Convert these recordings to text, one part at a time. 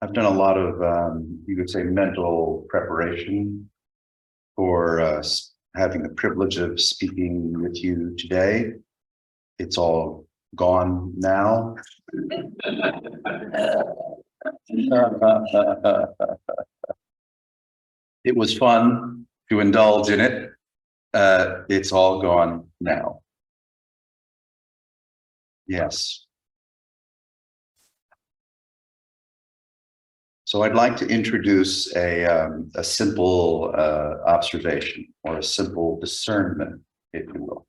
I've done a lot of, you could say, mental preparation for having the privilege of speaking with you today. It's all gone now. It was fun to indulge in it. It's all gone now. Yes. So I'd like to introduce a simple observation or a simple discernment, if you will.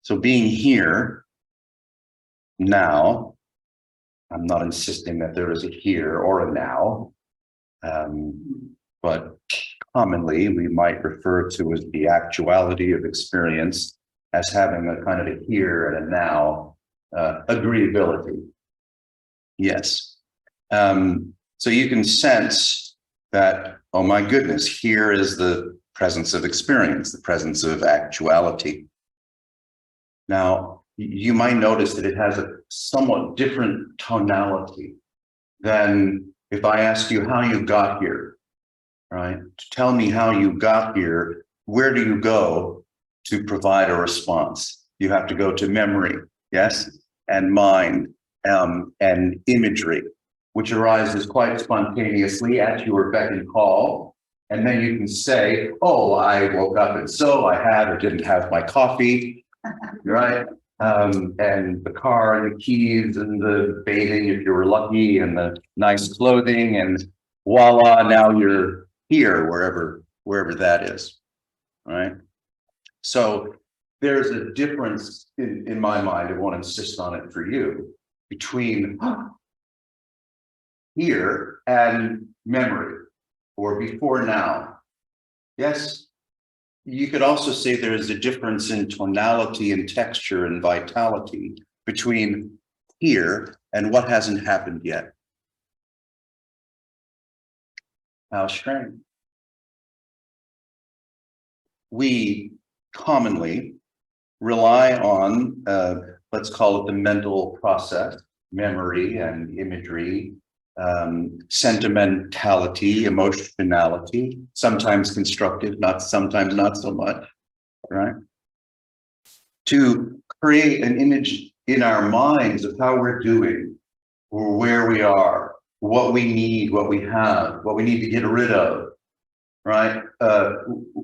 So being here now, I'm not insisting that there is a here or a now, but commonly we might refer to as the actuality of experience as having a kind of a here and a now agreeability. Yes. So you can sense that, oh my goodness, here is the presence of experience, the presence of actuality. Now, you might notice that it has a somewhat different tonality than if I ask you how you got here, right? To tell me how you got here, where do you go to provide a response? You have to go to memory, yes, and mind, and imagery, which arises quite spontaneously at your beck and call. And then you can say, oh, I woke up and so I had or didn't have my coffee, right? And the car and the keys and the bathing, if you were lucky, and the nice clothing, and voila, now you're here, wherever that is, right? So there's a difference in my mind, I won't insist on it for you, between here and memory, or before now. Yes. You could also say there is a difference in tonality and texture and vitality between here and what hasn't happened yet. How strange. We commonly rely on, let's call it the mental process, memory and imagery, sentimentality, emotionality, sometimes constructive, sometimes not so much, right? To create an image in our minds of how we're doing, or where we are, what we need, what we have, what we need to get rid of, right?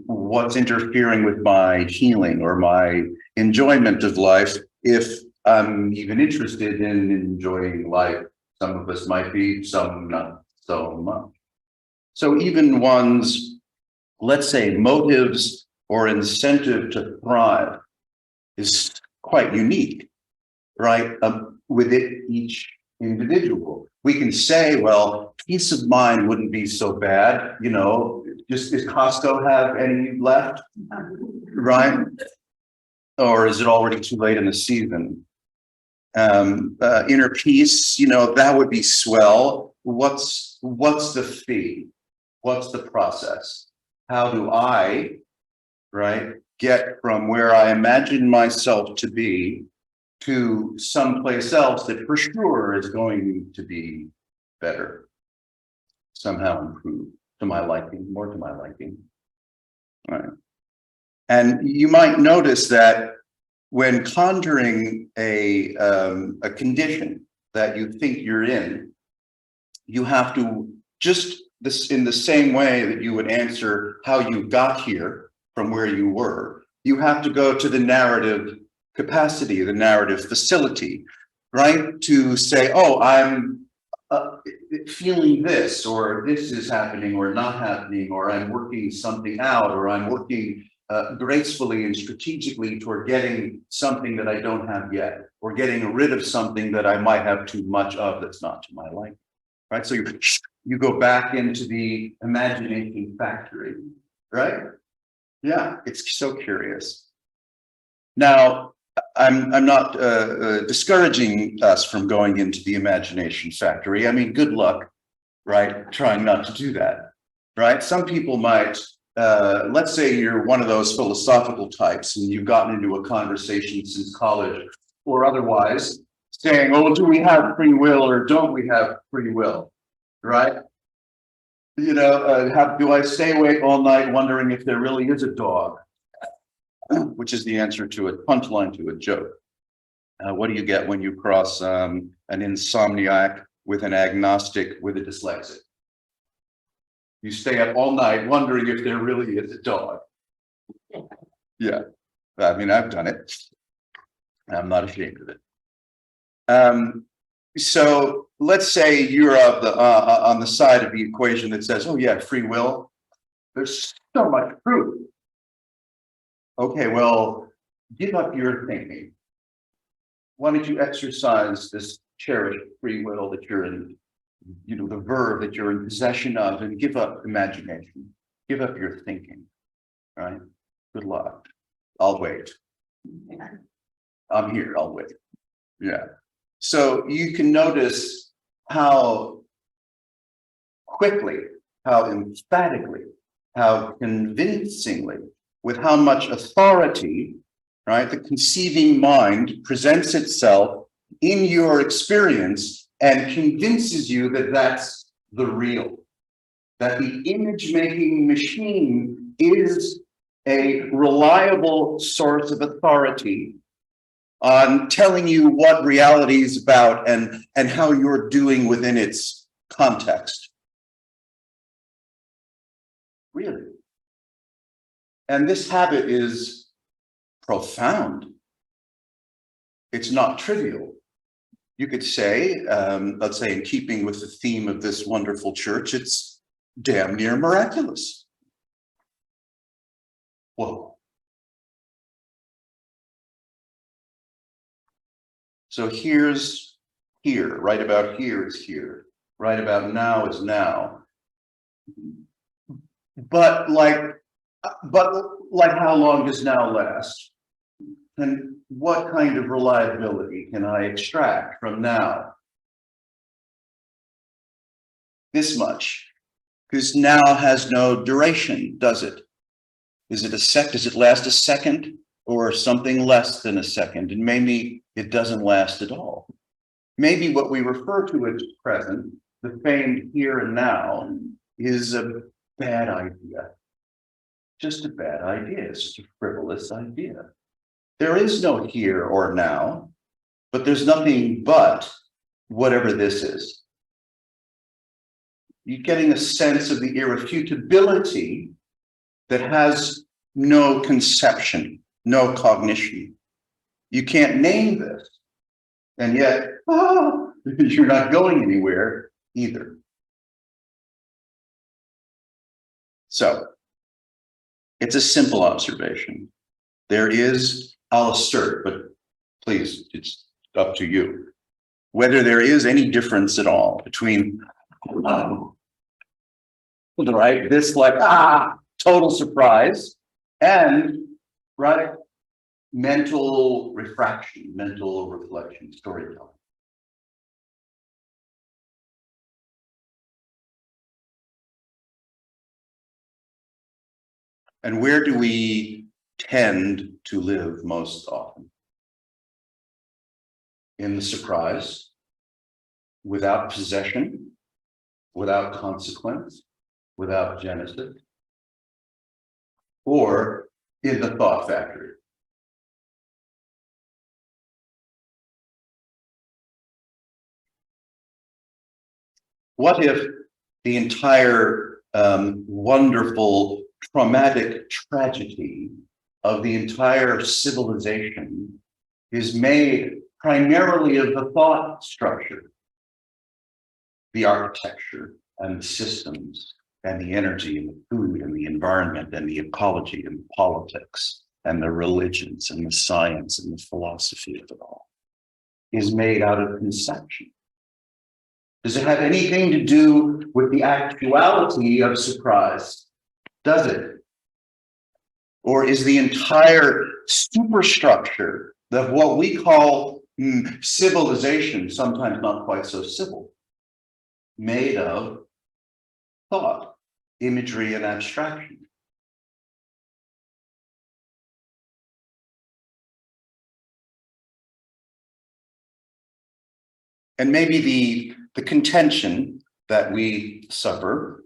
What's interfering with my healing or my enjoyment of life, if I'm even interested in enjoying life. Some of us might be, some not so much. So even one's, let's say, motives or incentive to thrive is quite unique, right? Within each individual. We can say, well, peace of mind wouldn't be so bad, you know, just does Costco have any left, right? Or is it already too late in the season? Inner peace, you know, that would be swell. What's the fee? What's the process? How do I, right, get from where I imagine myself to be to someplace else that for sure is going to be better, somehow improved to my liking, more to my liking, right? And you might notice that when conjuring a condition that you think you're in, you have to just this in the same way that you would answer how you got here from where you were, you have to go to the narrative capacity, the narrative facility, right? To say, oh, I'm feeling this, or this is happening or not happening, or I'm working something out, or I'm working gracefully and strategically toward getting something that I don't have yet, or getting rid of something that I might have too much of that's not to my liking, right? So you go back into the imagination factory, right? Yeah, it's so curious. Now, I'm not discouraging us from going into the imagination factory. I mean, good luck, right? Trying not to do that, right? Some people might, let's say you're one of those philosophical types and you've gotten into a conversation since college or otherwise saying, oh, do we have free will or don't we have free will? Right? You know, do I stay awake all night wondering if there really is a dog? Which is the answer to a punchline to a joke. What do you get when you cross an insomniac with an agnostic with a dyslexic? You stay up all night wondering if there really is a dog. Yeah, I mean, I've done it. I'm not ashamed of it. So let's say you're on the side of the equation that says, oh yeah, free will. There's so much proof. Okay, well, give up your thinking. Why don't you exercise this cherished free will that you're in, you know, the verb that you're in possession of, and give up imagination, give up your thinking, right? Good luck. I'll wait. I'm here, I'll wait. Yeah. So you can notice how quickly, how emphatically, how convincingly, with how much authority, right, the conceiving mind presents itself in your experience and convinces you that that's the real, that the image-making machine is a reliable source of authority on telling you what reality is about and how you're doing within its context. Really. And this habit is profound. It's not trivial. You could say, let's say in keeping with the theme of this wonderful church, it's damn near miraculous. Whoa. So here's here, right about here is here, right about now is now. But like how long does now last? And what kind of reliability can I extract from now? This much, because now has no duration, does it? Is it a sec? Does it last a second or something less than a second? And maybe it doesn't last at all. Maybe what we refer to as present, the famed here and now, is a bad idea. Just a bad idea. It's just a frivolous idea. There is no here or now, but there's nothing but whatever this is. You're getting a sense of the irrefutability that has no conception, no cognition. You can't name this, and yet you're not going anywhere either. So it's a simple observation. There is, I'll assert, but please, it's up to you, whether there is any difference at all between, right, this like, total surprise, and, right, mental refraction, mental reflection, storytelling. And where do we tend to live most often? In the surprise, without possession, without consequence, without genesis, or in the thought factory. What if the entire wonderful traumatic tragedy of the entire civilization is made primarily of the thought structure, the architecture and the systems and the energy and the food and the environment and the ecology and the politics and the religions and the science and the philosophy of it all is made out of conception? Does it have anything to do with the actuality of surprise? Does it? Or is the entire superstructure of what we call civilization, sometimes not quite so civil, made of thought, imagery, and abstraction? And maybe the contention that we suffer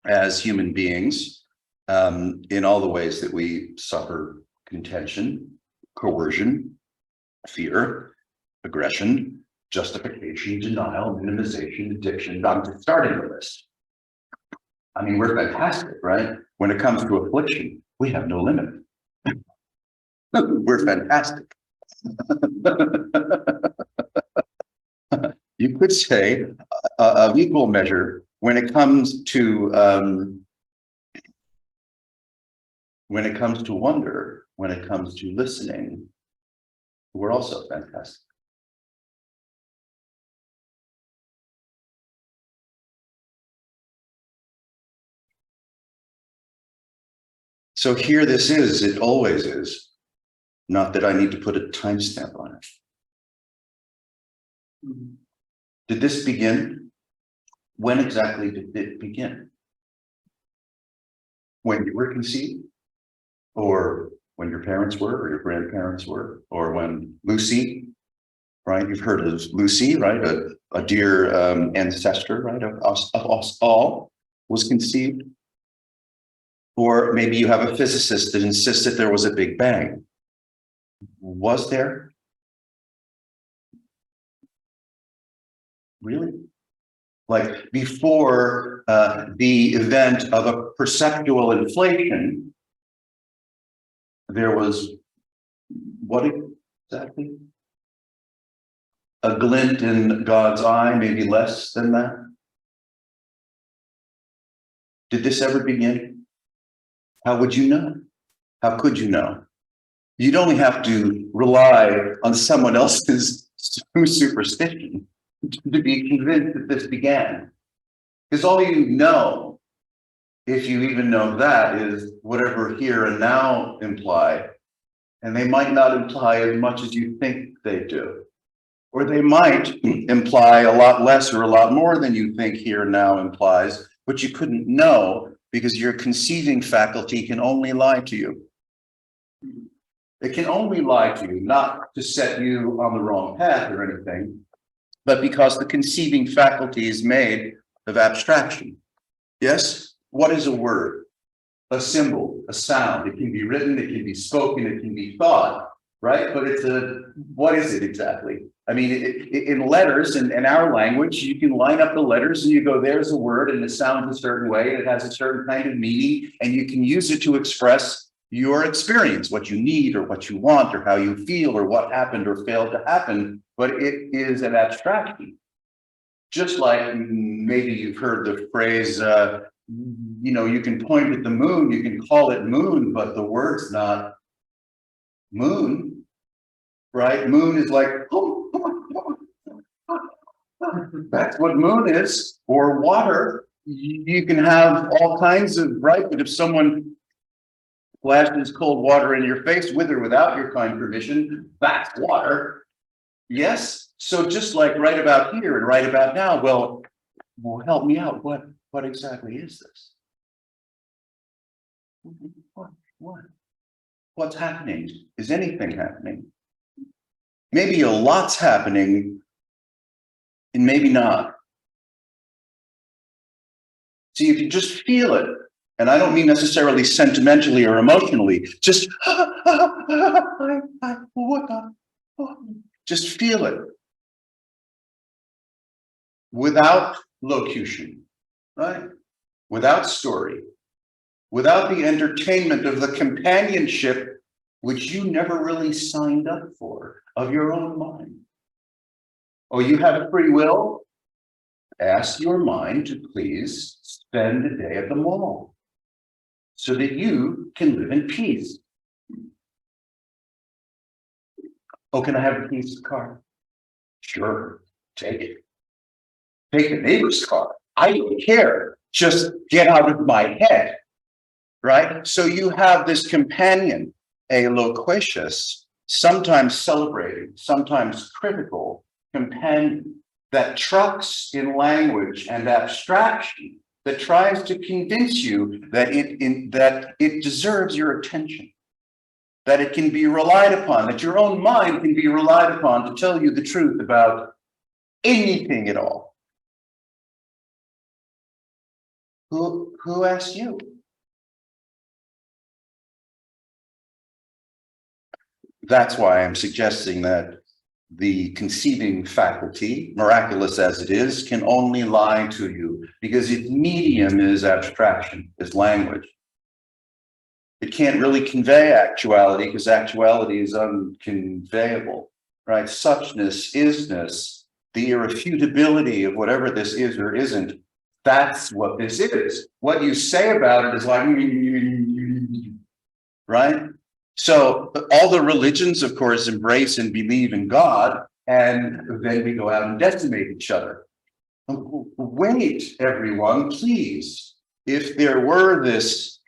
as human beings, in all the ways that we suffer contention, coercion, fear, aggression, justification, denial, minimization, addiction. I'm just starting the list. I mean, we're fantastic, right? When it comes to affliction, we have no limit. We're fantastic. You could say of equal measure when it comes to wonder, when it comes to listening, we're also fantastic. So here this is, it always is. Not that I need to put a timestamp on it. Did this begin? When exactly did it begin? When you were conceived? Or when your parents were, or your grandparents were, or when Lucy, right? You've heard of Lucy, right? A dear ancestor, right? Of us all was conceived. Or maybe you have a physicist that insists that there was a Big Bang. Was there? Really? Like before the event of a perceptual inflation, there was what exactly? A glint in God's eye, maybe less than that? Did this ever begin? How would you know? How could you know? You'd only have to rely on someone else's superstition to be convinced that this began. Because all you know, if you even know that, is whatever here and now imply. And they might not imply as much as you think they do. Or they might imply a lot less or a lot more than you think here and now implies, but you couldn't know because your conceiving faculty can only lie to you. It can only lie to you, not to set you on the wrong path or anything, but because the conceiving faculty is made of abstraction. Yes? What is a word? A symbol, a sound. It can be written, it can be spoken, it can be thought, right? But what is it exactly? I mean, in letters, in our language, you can line up the letters and you go, there's a word and it sounds a certain way, and it has a certain kind of meaning, and you can use it to express your experience, what you need or what you want or how you feel or what happened or failed to happen, but it is an abstraction. Just like maybe you've heard the phrase, you can point at the moon, you can call it moon, but the word's not moon, right? Moon is like, that's what moon is, or water. You can have all kinds of, right? But if someone splashes cold water in your face with or without your kind permission, that's water. Yes. So just like right about here and right about now, well, help me out. What exactly is this? What's happening? Is anything happening? Maybe a lot's happening and maybe not. See, if you just feel it, and I don't mean necessarily sentimentally or emotionally, just just feel it without locution, right? Without story, without the entertainment of the companionship which you never really signed up for of your own mind. Oh, you have free will? Ask your mind to please spend a day at the mall so that you can live in peace. Oh, can I have a piece of car? Sure, take it. Take the neighbor's car. I don't care. Just get out of my head, right? So you have this companion, a loquacious, sometimes celebrating, sometimes critical companion that trucks in language and abstraction, that tries to convince you that it deserves your attention, that it can be relied upon, that your own mind can be relied upon to tell you the truth about anything at all. Who asked you? That's why I'm suggesting that the conceiving faculty, miraculous as it is, can only lie to you because its medium is abstraction, is language. It can't really convey actuality because actuality is unconveyable, right? Suchness, isness, the irrefutability of whatever this is or isn't, that's what this is. What you say about it is like, right? So all the religions, of course, embrace and believe in God, and then we go out and decimate each other. Wait, everyone, please. If there were this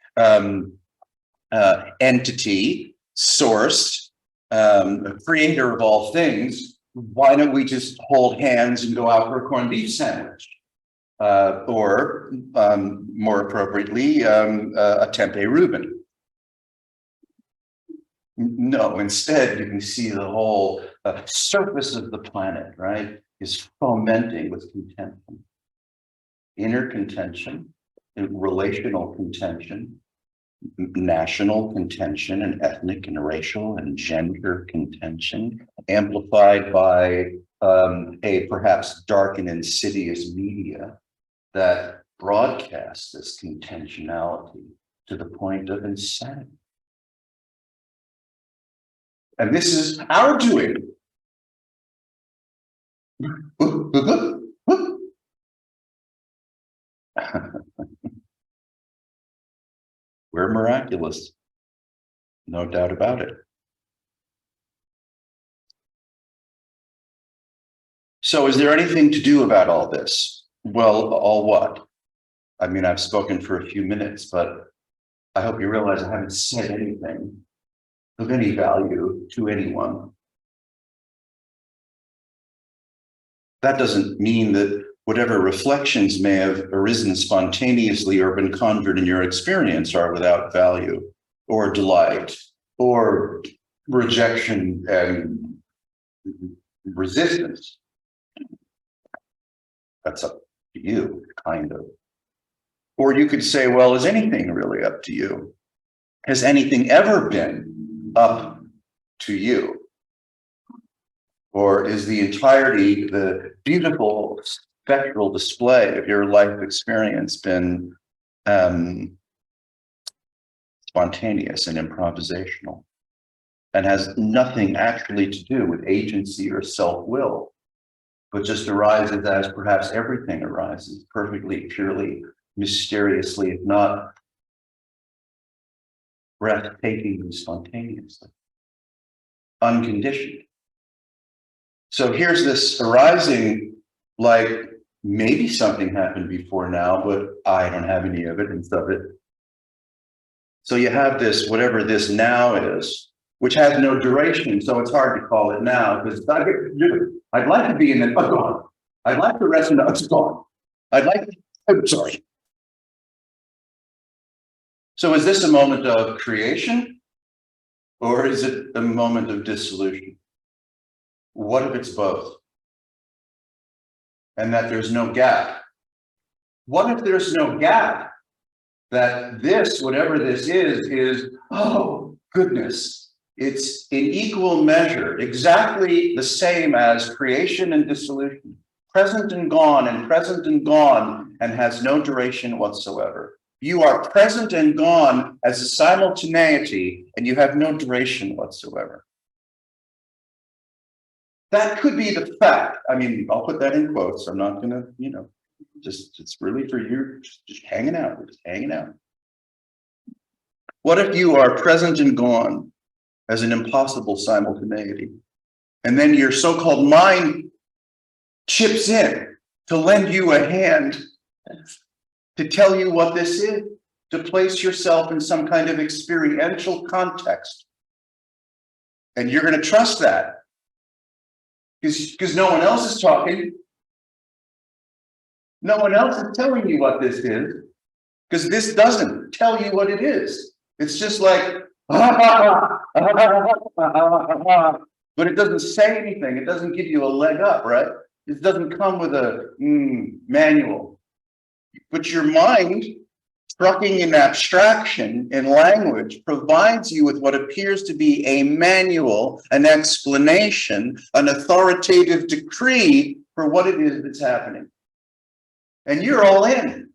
entity, source, creator of all things, why don't we just hold hands and go out for a corned beef sandwich? Or more appropriately, a tempeh Reuben. No, instead, you can see the whole surface of the planet, right, is fomenting with contention. Inner contention, relational contention, national contention, and ethnic and racial and gender contention, amplified by a perhaps dark and insidious media that broadcasts this contentionality to the point of insanity. And this is our doing. We're miraculous, no doubt about it. So is there anything to do about all this? Well, all what? I mean, I've spoken for a few minutes, but I hope you realize I haven't said anything of any value to anyone. That doesn't mean that whatever reflections may have arisen spontaneously or been conjured in your experience are without value or delight or rejection and resistance. That's up to you, kind of. Or you could say, well, is anything really up to you? Has anything ever been up to you? Or is the entirety, the beautiful spectral display of your life experience been spontaneous and improvisational and has nothing actually to do with agency or self-will, but just arises as perhaps everything arises, perfectly, purely, mysteriously, if not breathtakingly spontaneously, unconditioned. So here's this arising, like maybe something happened before now, but I don't have any evidence of it. So you have this, whatever this now is, which has no duration, so it's hard to call it now, because I'd like to be in it, but gone. I'd like to rest in it, it's gone. I'm sorry. So is this a moment of creation, or is it a moment of dissolution? What if it's both? And that there's no gap? What if there's no gap? That this, whatever this is, oh, goodness, it's in equal measure, exactly the same as creation and dissolution, present and gone, and has no duration whatsoever. You are present and gone as a simultaneity, and you have no duration whatsoever. That could be the fact. I mean, I'll put that in quotes. I'm not gonna, just, it's really for you, just hanging out. We're just hanging out. What if you are present and gone as an impossible simultaneity? And then your so-called mind chips in to lend you a hand to tell you what this is, to place yourself in some kind of experiential context. And you're going to trust that because no one else is talking. No one else is telling you what this is, because this doesn't tell you what it is. It's just like, but it doesn't say anything. It doesn't give you a leg up, right? It doesn't come with a manual. But your mind, trucking in abstraction in language, provides you with what appears to be a manual, an explanation, an authoritative decree for what it is that's happening. And you're all in.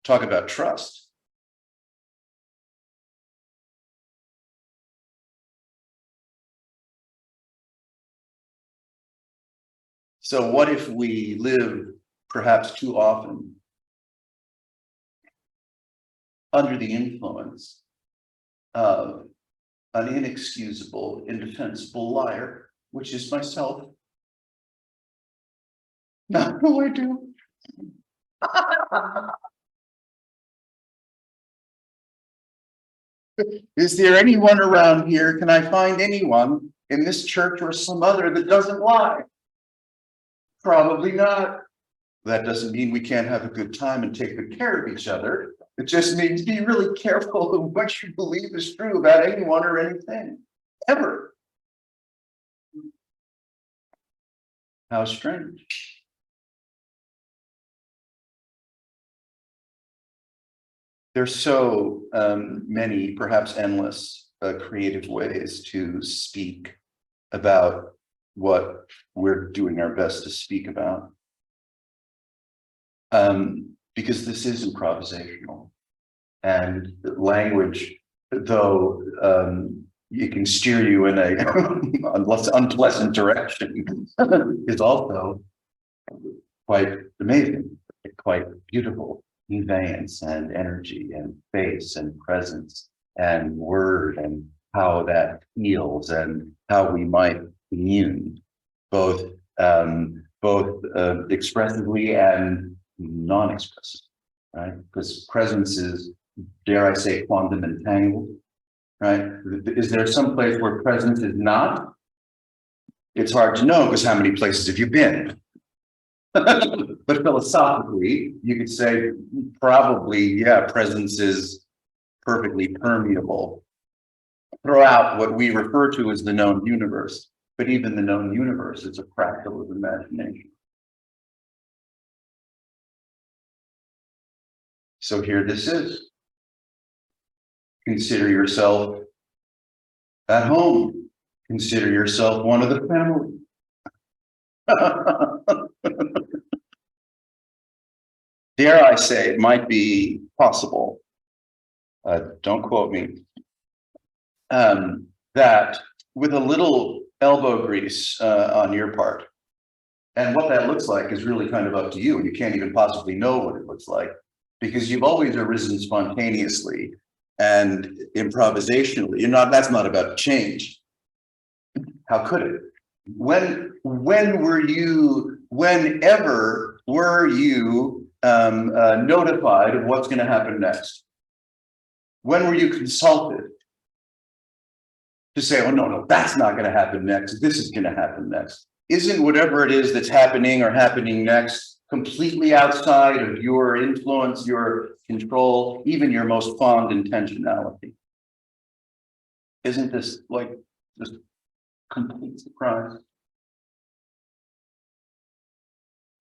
Talk about trust. So what if we live perhaps too often under the influence of an inexcusable, indefensible liar, which is myself? Not who I do. Is there anyone around here? Can I find anyone in this church or some other that doesn't lie? Probably not. That doesn't mean we can't have a good time and take good care of each other. It just means be really careful of what you believe is true about anyone or anything, ever. How strange. There's so many, perhaps endless, creative ways to speak about what we're doing our best to speak about. Because this is improvisational, and language, though it can steer you in a unpleasant direction, is also quite amazing, quite beautiful. Conveyance and energy and face and presence and word and how that feels and how we might commune both expressively and non-expressive, right? Because presence is, dare I say, quantum entangled, right? Is there some place where presence is not? It's hard to know because how many places have you been? But philosophically, you could say probably, yeah, presence is perfectly permeable throughout what we refer to as the known universe. But even the known universe is a fractal of imagination. So here this is. Consider yourself at home. Consider yourself one of the family. Dare I say, it might be possible, don't quote me, that with a little elbow grease on your part, and what that looks like is really kind of up to you, and you can't even possibly know what it looks like, because you've always arisen spontaneously and improvisationally. That's not about change. How could it? Whenever were you notified of what's going to happen next? When were you consulted to say, oh, no, that's not going to happen next. This is going to happen next. Isn't whatever it is that's happening or happening next completely outside of your influence, your control, even your most fond intentionality? Isn't this like just complete surprise?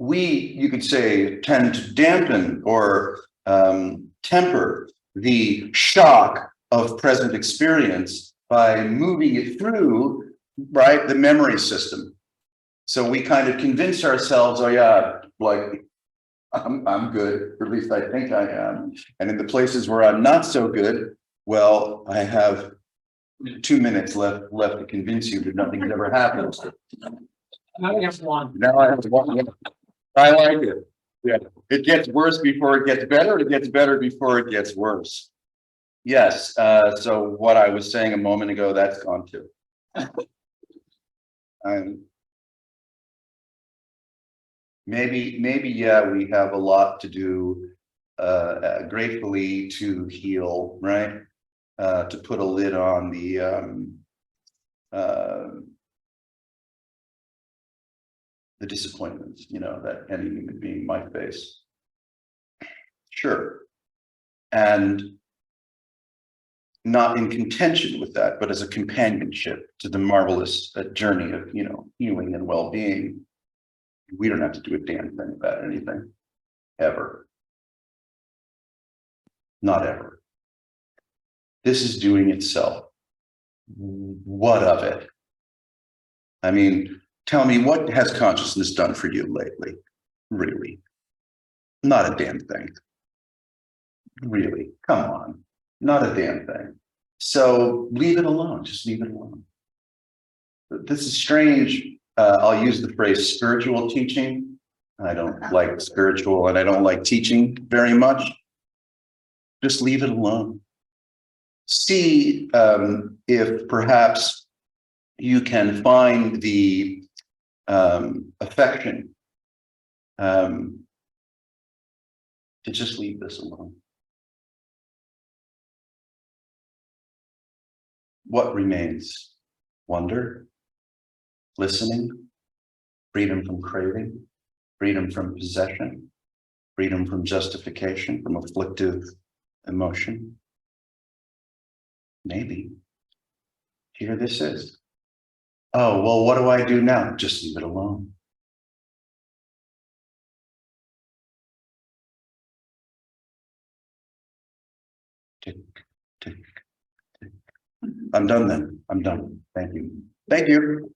We, you could say, tend to dampen or temper the shock of present experience by moving it through, right, the memory system. So we kind of convince ourselves, oh yeah, like I'm good, or at least I think I am. And in the places where I'm not so good, well, I have 2 minutes left to convince you that nothing's ever happened. Now you have one. Now I have one. I like it. Yeah, it gets worse before it gets better. It gets better before it gets worse. Yes. So what I was saying a moment ago, that's gone too. Maybe, yeah, we have a lot to do, gratefully, to heal, right? To put a lid on the disappointments, that any human being might face. Sure. And not in contention with that, but as a companionship to the marvelous journey of, healing and well-being. We don't have to do a damn thing about anything, ever. Not ever. This is doing itself. What of it? I mean, tell me, what has consciousness done for you lately? Really? Not a damn thing. Really? Come on. Not a damn thing. So leave it alone. Just leave it alone. This is strange. I'll use the phrase spiritual teaching. I don't like spiritual and I don't like teaching very much. Just leave it alone. See if perhaps you can find the affection to just leave this alone. What remains? Wonder, listening, freedom from craving, freedom from possession, freedom from justification, from afflictive emotion. Maybe. Here this is. Oh, well, what do I do now? Just leave it alone. Tick, tick, tick. I'm done then. I'm done. Thank you. Thank you.